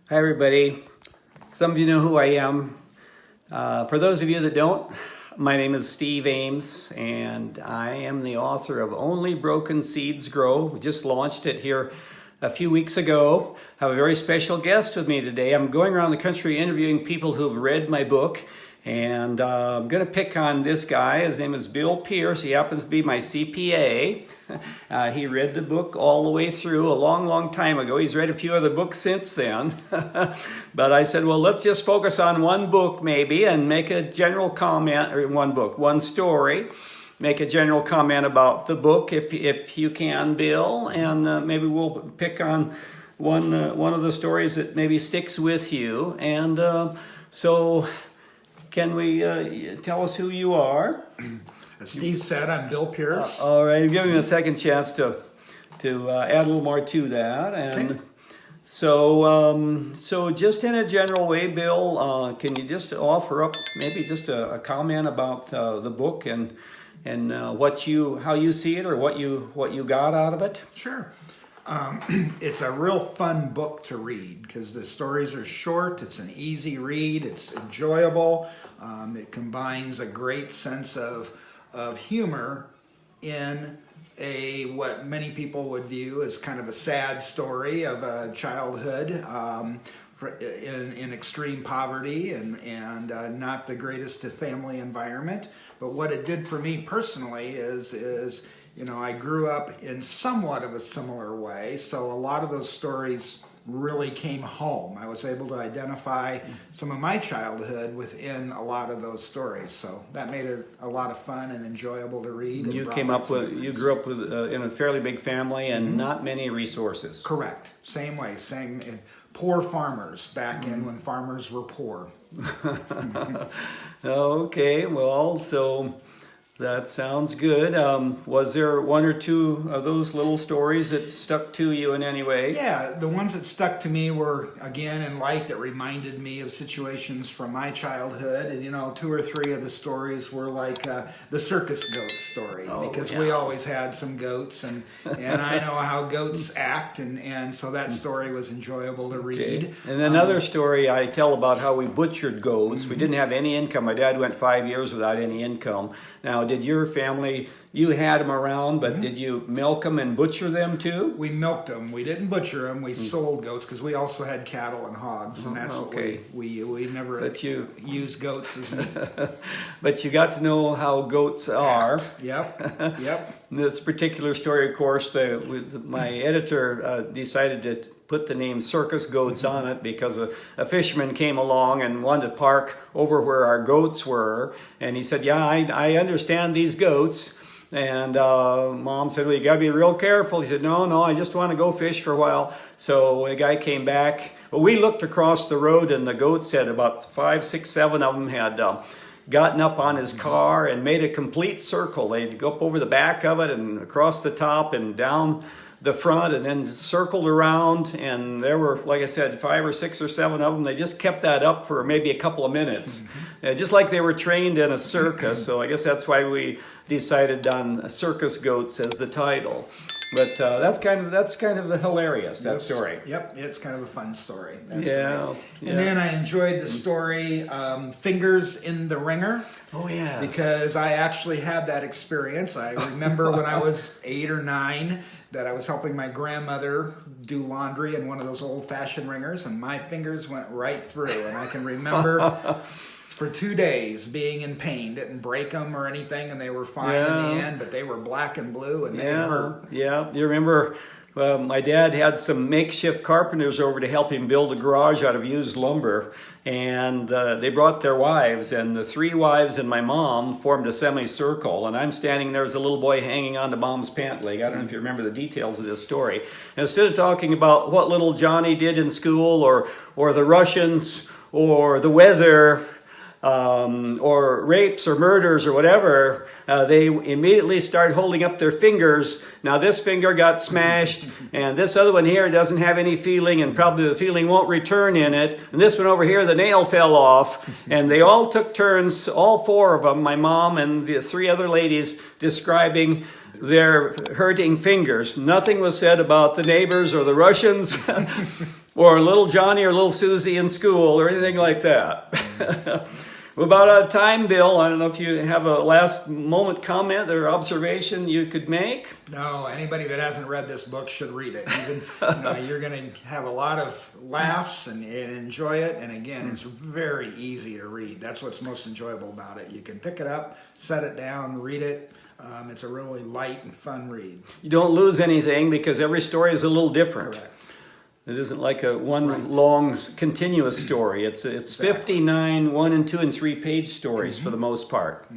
Hi everybody. Some of you know who I am. For those of you that don't, my name is Steve Ames and I am the author of Only Broken Seeds Grow. We just launched it here a few weeks ago. I have a very special guest with me today. I'm going around the country interviewing people who've read my book, and I'm going to pick on this guy. His name is Bill Pearce. He happens to be my CPA. He read the book all the way through a long time ago. He's read a few other books since then. But I said, well, let's just focus on one book maybe and make a general comment, or one story. Make a general comment about the book if you can, Bill, and maybe we'll pick on one of the stories that maybe sticks with you. And so can we tell us who you are? As Steve said, I'm Bill Pearce. All right, give me a second chance to add a little more to that. And okay. So just in a general way, Bill, can you just offer up maybe just a comment about the book and how you see it, or what you got out of it? Sure. It's a real fun book to read because the stories are short. It's an easy read. It's enjoyable. It combines a great sense of humor in what many people would view as kind of a sad story of a childhood in extreme poverty and not the greatest family environment. But what it did for me personally is I grew up in somewhat of a similar way, so a lot of those stories really came home. I was able to identify some of my childhood within a lot of those stories, so that made it a lot of fun and enjoyable to read. You grew up in a fairly big family and not many resources. Correct. Same way. Poor farmers back in when farmers were poor. Okay, well, so that sounds good. Was there one or two of those little stories that stuck to you in any way? Yeah, the ones that stuck to me were, again, in light that reminded me of situations from my childhood. And, 2 or 3 of the stories were like the circus goat story, because we always had some goats, and I know how goats act, and so that story was enjoyable to read. Okay. And another story I tell about how we butchered goats. We didn't have any income. My dad went 5 years without any income. Now, did your family, you had them around, but did you milk them and butcher them too? We milked them. We didn't butcher them. We sold goats because we also had cattle and hogs, and that's what we never used goats as meat. But you got to know how goats are. Yep. This particular story, of course, my editor decided to put the name circus goats on it because a fisherman came along and wanted to park over where our goats were, and he said, yeah, I understand these goats. And Mom said, well, you gotta be real careful. He said, no, I just want to go fish for a while. So the guy came back. Well, we looked across the road, and the goats had about 5, 6, 7 of them had gotten up on his car and made a complete circle. They'd go up over the back of it and across the top and down the front, and then circled around, and there were, like I said, 5 or 6 or 7 of them. They just kept that up for maybe a couple of minutes, just like they were trained in a circus. So I guess that's why we decided on circus goats as the title. But that's kind of hilarious, that story. Yep, it's kind of a fun story. Yeah. And then I enjoyed the story Fingers in the Ringer. Oh yeah. Because I actually had that experience. I remember when I was 8 or 9 that I was helping my grandmother do laundry in one of those old-fashioned ringers, and my fingers went right through. And I can remember for 2 days being in pain. Didn't break them or anything, and they were fine in the end, but they were black and blue, and they hurt. Yeah, you remember my dad had some makeshift carpenters over to help him build a garage out of used lumber, and they brought their wives, and the 3 wives and my mom formed a semicircle, and I'm standing there as a little boy hanging on to Mom's pant leg. I don't know if you remember the details of this story. And instead of talking about what little Johnny did in school, or the Russians, or the weather, or rapes or murders or whatever, they immediately start holding up their fingers. Now this finger got smashed, and this other one here doesn't have any feeling, and probably the feeling won't return in it. And this one over here, the nail fell off. And they all took turns, all 4 of them, my mom and the 3 other ladies, describing their hurting fingers. Nothing was said about the neighbors or the Russians. or little Johnny or little Susie in school or anything like that. We're about out of time, Bill. I don't know if you have a last moment comment or observation you could make. No, anybody that hasn't read this book should read it. Even, you're going to have a lot of laughs and enjoy it. And again, it's very easy to read. That's what's most enjoyable about it. You can pick it up, set it down, read it. It's a really light and fun read. You don't lose anything because every story is a little different. Correct. It isn't like a one long continuous story. It's 59 1 and 2 and 3 page stories for the most part.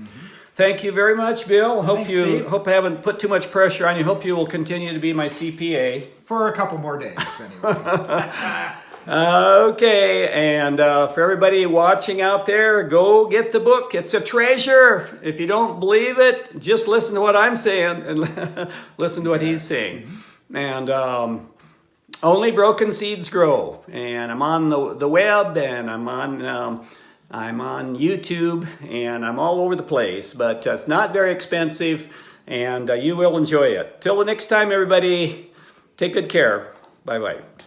Thank you very much, Bill. Thanks, Steve. Hope I haven't put too much pressure on you. Hope you will continue to be my CPA. For a couple more days, anyway. Okay, and for everybody watching out there, go get the book. It's a treasure. If you don't believe it, just listen to what I'm saying and listen to what he's saying. And Only Broken Seeds Grow. And I'm on the web, and I'm on YouTube, and I'm all over the place. But it's not very expensive, and you will enjoy it. Till the next time, everybody, take good care. Bye-bye.